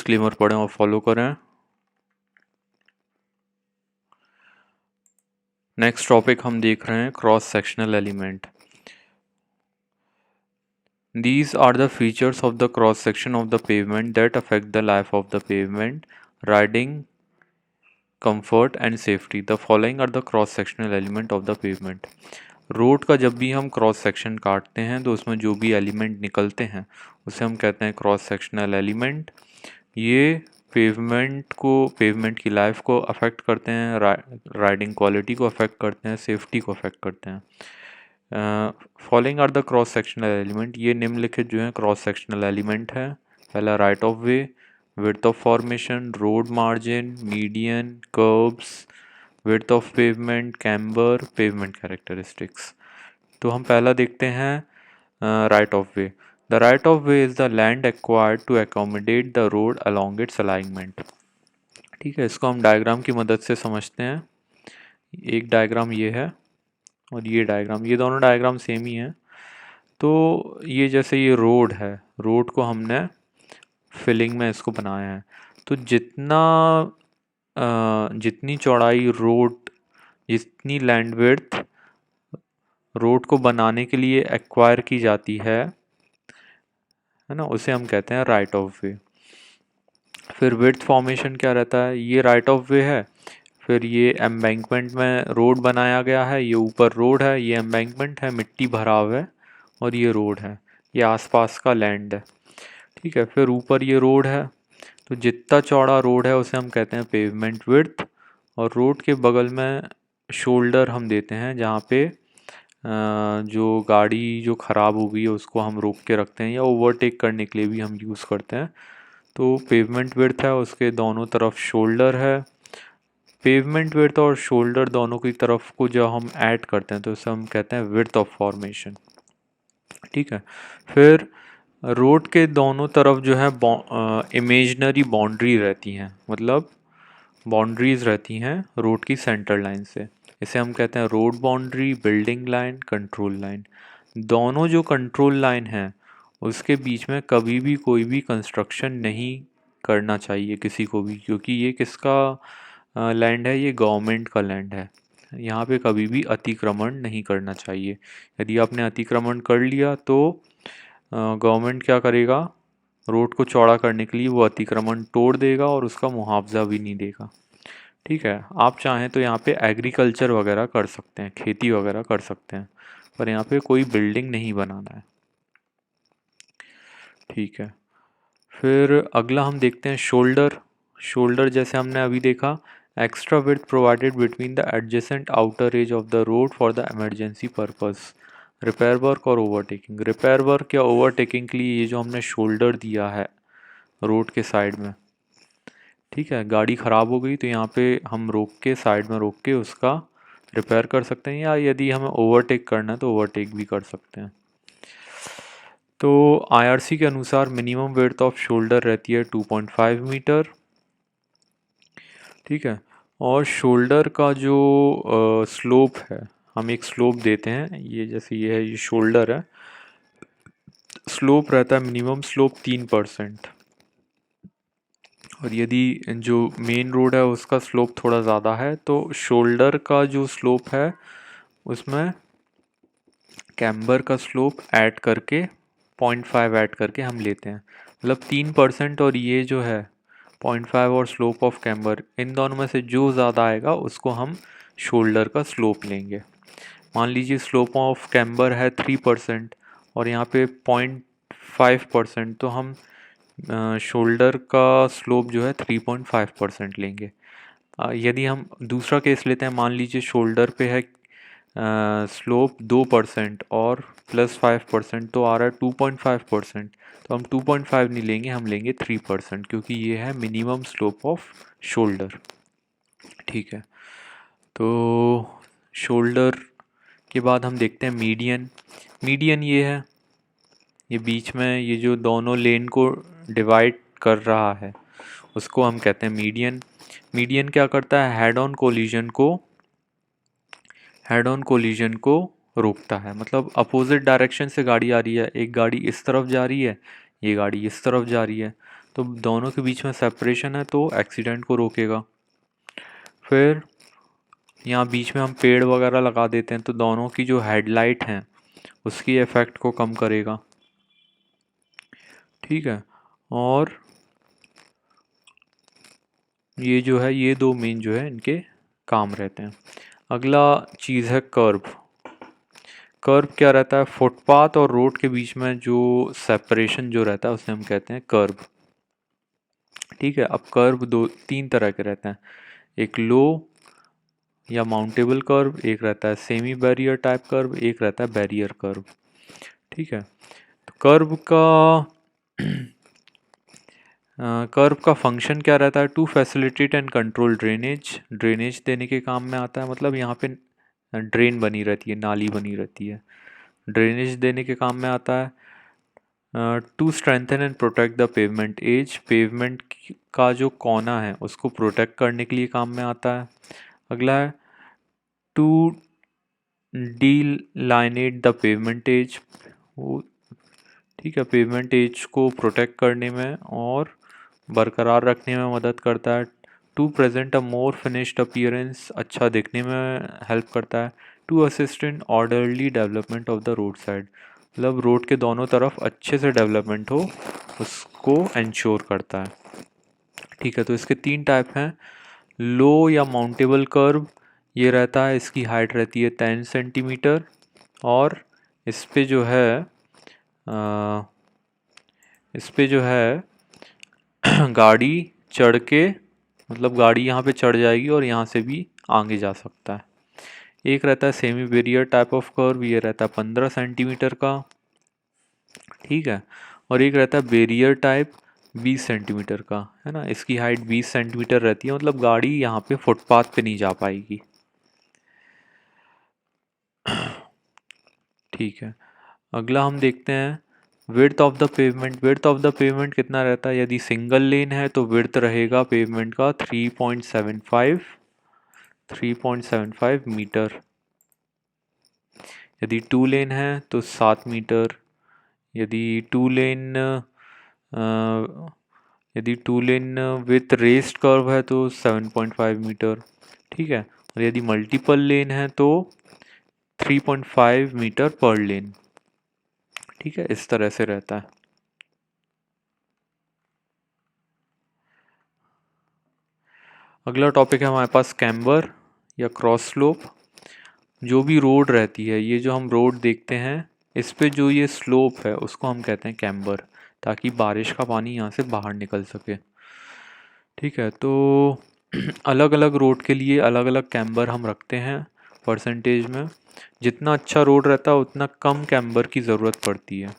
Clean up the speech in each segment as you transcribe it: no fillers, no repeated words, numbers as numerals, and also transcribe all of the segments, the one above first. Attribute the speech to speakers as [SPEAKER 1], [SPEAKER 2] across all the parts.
[SPEAKER 1] Disclaimer पढ़ें और follow करें। नेक्स्ट टॉपिक हम देख रहे हैं cross sectional element. These are the features of the cross section of the pavement that affect the life of the pavement, riding comfort and safety. The following are the cross sectional element of the pavement. Road का जब भी हम cross section काटते हैं तो उसमें जो भी एलिमेंट निकलते हैं उसे हम कहते हैं क्रॉस सेक्शनल एलिमेंट। ये पेवमेंट की लाइफ को अफेक्ट करते हैं, राइडिंग क्वालिटी को अफेक्ट करते हैं, सेफ्टी को अफेक्ट करते हैं। Following are the cross sectional element. ये निम्नलिखित जो है क्रॉस सेक्शनल एलिमेंट है। पहला right of way, width of formation, road margin, median, kerbs, width of pavement, camber, pavement characteristics. तो हम पहला देखते हैं right of way. The right of way is the land acquired to accommodate the road along its alignment. ठीक है, इसको हम diagram की मदद से समझते हैं। एक डायग्राम ये है और ये डायग्राम, ये दोनों डायग्राम सेम ही हैं। तो ये जैसे ये रोड है, रोड को हमने फिलिंग में इसको बनाया है। तो जितनी चौड़ाई रोड, जितनी लैंड विड्थ रोड को बनाने के लिए एक्वायर की जाती है ना, उसे हम कहते हैं राइट ऑफ वे। फिर विड्थ फॉर्मेशन क्या रहता है, ये राइट ऑफ वे है। फिर ये एम्बैंकमेंट में रोड बनाया गया है, ये ऊपर रोड है, ये एम्बैंकमेंट है, मिट्टी भरा हुआ है, और ये रोड है, ये आसपास का लैंड है। ठीक है, फिर ऊपर ये रोड है। तो जितना चौड़ा रोड है उसे हम कहते हैं पेवमेंट विड्थ। और रोड के बगल में शोल्डर हम देते हैं जहाँ पे जो गाड़ी जो ख़राब हो गई है उसको हम रोक के रखते हैं, या ओवरटेक करने के लिए भी हम यूज़ करते हैं। तो पेवमेंट विड्थ है, उसके दोनों तरफ शोल्डर है। पेवमेंट विड्थ और शोल्डर दोनों की तरफ को जब हम ऐड करते हैं तो उसे हम कहते हैं विड्थ ऑफ फॉर्मेशन। ठीक है, फिर रोड के दोनों तरफ जो है इमेजनरी बाउंड्री रहती हैं, मतलब बाउंड्रीज रहती हैं रोड की सेंटर लाइन से। इसे हम कहते हैं road boundary, building line, control line. दोनों जो कंट्रोल लाइन है उसके बीच में कभी भी कोई भी कंस्ट्रक्शन नहीं करना चाहिए किसी को भी, क्योंकि ये किसका लैंड है, ये गवर्नमेंट का लैंड है। यहाँ पे कभी भी अतिक्रमण नहीं करना चाहिए। यदि आपने अतिक्रमण कर लिया तो गवर्नमेंट क्या करेगा, रोड को चौड़ा करने के लिए वो अतिक्रमण तोड़ देगा और उसका मुआवजा भी नहीं देगा। ठीक है, आप चाहें तो यहाँ पे एग्रीकल्चर वगैरह कर सकते हैं, खेती वगैरह कर सकते हैं, पर यहाँ पे कोई बिल्डिंग नहीं बनाना है। ठीक है, फिर अगला हम देखते हैं शोल्डर। शोल्डर जैसे हमने अभी देखा, extra width provided between the adjacent outer as of the road for the emergency purpose, repair work और ओवरटेकिंग। रिपेयर वर्क या ओवरटेकिंग के लिए ये जो हमने शोल्डर दिया है रोड के साइड में, ठीक है, गाड़ी ख़राब हो गई तो यहाँ पे हम रोक के साइड में रोक के उसका रिपेयर कर सकते हैं, या यदि हमें ओवरटेक करना है तो ओवरटेक भी कर सकते हैं। तो आईआरसी के अनुसार मिनिमम विड्थ ऑफ शोल्डर रहती है 2.5 मीटर। ठीक है, और शोल्डर का जो स्लोप है, हम एक स्लोप देते हैं, ये जैसे ये है, ये शोल्डर है, स्लोप रहता है मिनिमम स्लोप 3%। और यदि जो मेन रोड है उसका स्लोप थोड़ा ज़्यादा है तो शोल्डर का जो स्लोप है उसमें कैम्बर का स्लोप ऐड करके 0.5 ऐड करके हम लेते हैं, मतलब 3%। और ये जो है 0.5 और स्लोप ऑफ कैम्बर, इन दोनों में से जो ज़्यादा आएगा उसको हम शोल्डर का स्लोप लेंगे। मान लीजिए स्लोप ऑफ कैम्बर है 3% और यहाँ पे 0.5%, तो हम शोल्डर का स्लोप जो है 3.5% लेंगे। यदि हम दूसरा केस लेते हैं, मान लीजिए शोल्डर पे है स्लोप 2% और +5%, तो आ रहा है 2.5%। तो हम 2.5 नहीं लेंगे, हम लेंगे 3%, क्योंकि ये है मिनिमम स्लोप ऑफ शोल्डर। ठीक है, तो शोल्डर के बाद हम देखते हैं मीडियन। मीडियन ये है, ये बीच में ये जो दोनों लेन को डिवाइड कर रहा है उसको हम कहते हैं मीडियन। मीडियन क्या करता है, हेड ऑन कोलिजन को रोकता है, मतलब अपोजिट डायरेक्शन से गाड़ी आ रही है, एक गाड़ी इस तरफ जा रही है, ये गाड़ी इस तरफ जा रही है, तो दोनों के बीच में सेपरेशन है तो एक्सीडेंट को रोकेगा। फिर यहाँ बीच में हम पेड़ वगैरह लगा देते हैं तो दोनों की जो हेडलाइट हैं उसकी इफ़ेक्ट को कम करेगा। ठीक है, और ये जो है ये दो मेन जो है इनके काम रहते हैं। अगला चीज़ है कर्व। कर्व क्या रहता है? फुटपाथ और रोड के बीच में जो सेपरेशन जो रहता है उसे हम कहते हैं कर्व। ठीक है, अब कर्व दो तीन तरह के रहते हैं, एक लो या माउंटेबल कर्व, एक रहता है सेमी बैरियर टाइप कर्व, एक रहता है बैरियर कर्व। ठीक है, तो कर्व का फंक्शन क्या रहता है? To facilitate and control drainage. Drainage देने के काम में आता है, मतलब यहाँ पे ड्रेन बनी रहती है, नाली बनी रहती है, ड्रेनेज देने के काम में आता है। To strengthen and protect the pavement edge. Pavement का जो कोना है उसको प्रोटेक्ट करने के लिए काम में आता है। अगला है टू डीलाइनेट द पेवमेंट एज। वो ठीक है, पेवमेंट एज को प्रोटेक्ट करने में और बरकरार रखने में मदद करता है। To present a more finished appearance, अच्छा दिखने में हेल्प करता है। To assist in orderly development of the road side, मतलब रोड के दोनों तरफ अच्छे से डेवलपमेंट हो उसको इंश्योर करता है। ठीक है, तो इसके तीन टाइप हैं। लो या माउंटेबल कर्व, ये रहता है, इसकी हाइट रहती है 10 सेंटीमीटर और इस पे जो है अ, इस पे जो है गाड़ी चढ़ के, मतलब गाड़ी यहाँ पे चढ़ जाएगी और यहाँ से भी आगे जा सकता है। एक रहता है semi barrier type of curve, ये रहता है 15 सेंटीमीटर का। ठीक है, और एक रहता है बैरियर टाइप 20 सेंटीमीटर का, है ना, इसकी हाइट 20 सेंटीमीटर रहती है, मतलब गाड़ी यहाँ पे फुटपाथ पे नहीं जा पाएगी। ठीक है, अगला हम देखते हैं width of the pavement. Width of the pavement कितना रहता है? यदि सिंगल लेन है तो विड्थ रहेगा पेवमेंट का 3.75 मीटर। यदि टू लेन है तो 7 मीटर। यदि टू लेन यदि two lane with raised curve है तो 7.5 मीटर। ठीक है, और यदि मल्टीपल लेन है तो 3.5 मीटर पर लेन। ठीक है, इस तरह से रहता है। अगला टॉपिक है हमारे पास कैम्बर या क्रॉस स्लोप। जो भी रोड रहती है, ये जो हम रोड देखते हैं इस पे जो ये स्लोप है उसको हम कहते हैं कैम्बर, ताकि बारिश का पानी यहाँ से बाहर निकल सके। ठीक है, तो अलग अलग रोड के लिए अलग अलग कैम्बर हम रखते हैं परसेंटेज में। जितना अच्छा रोड रहता है उतना कम कैम्बर की ज़रूरत पड़ती है,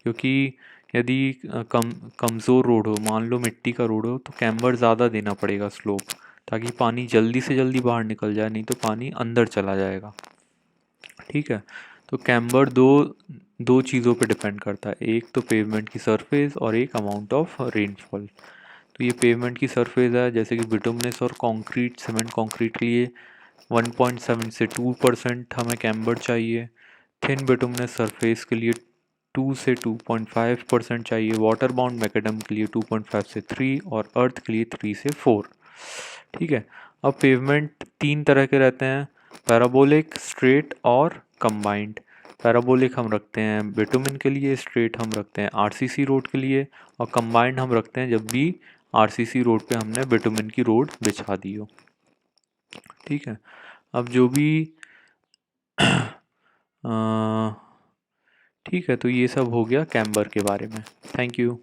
[SPEAKER 1] क्योंकि यदि कमज़ोर रोड हो, मान लो मिट्टी का रोड हो, तो कैम्बर ज़्यादा देना पड़ेगा स्लोप, ताकि पानी जल्दी से जल्दी बाहर निकल जाए, नहीं तो पानी अंदर चला जाएगा। ठीक है, तो कैम्बर दो दो चीज़ों पे डिपेंड करता है, एक तो पेवमेंट की सरफेस और एक अमाउंट ऑफ रेनफॉल। तो ये पेवमेंट की सरफेस है, जैसे कि बिटुमिनस और कंक्रीट, सीमेंट कंक्रीट के लिए 1.7 से 2% हमें कैम्बर चाहिए। थिन बिटुमिनस सरफेस के लिए 2 से 2.5% चाहिए। वाटर बाउंड मैकेडम के लिए 2.5 से 3 और अर्थ के लिए 3 से 4। ठीक है, अब पेवमेंट तीन तरह के रहते हैं, पैराबोलिक, स्ट्रेट और कंबाइंड। पैराबोलिक हम रखते हैं बिटुमिन के लिए, स्ट्रेट हम रखते हैं आरसीसी रोड के लिए, और कंबाइंड हम रखते हैं जब भी आरसीसी रोड पे हमने बिटुमिन की रोड बिछा दी हो। ठीक है, अब जो भी ठीक है, तो ये सब हो गया कैम्बर के बारे में। Thank you.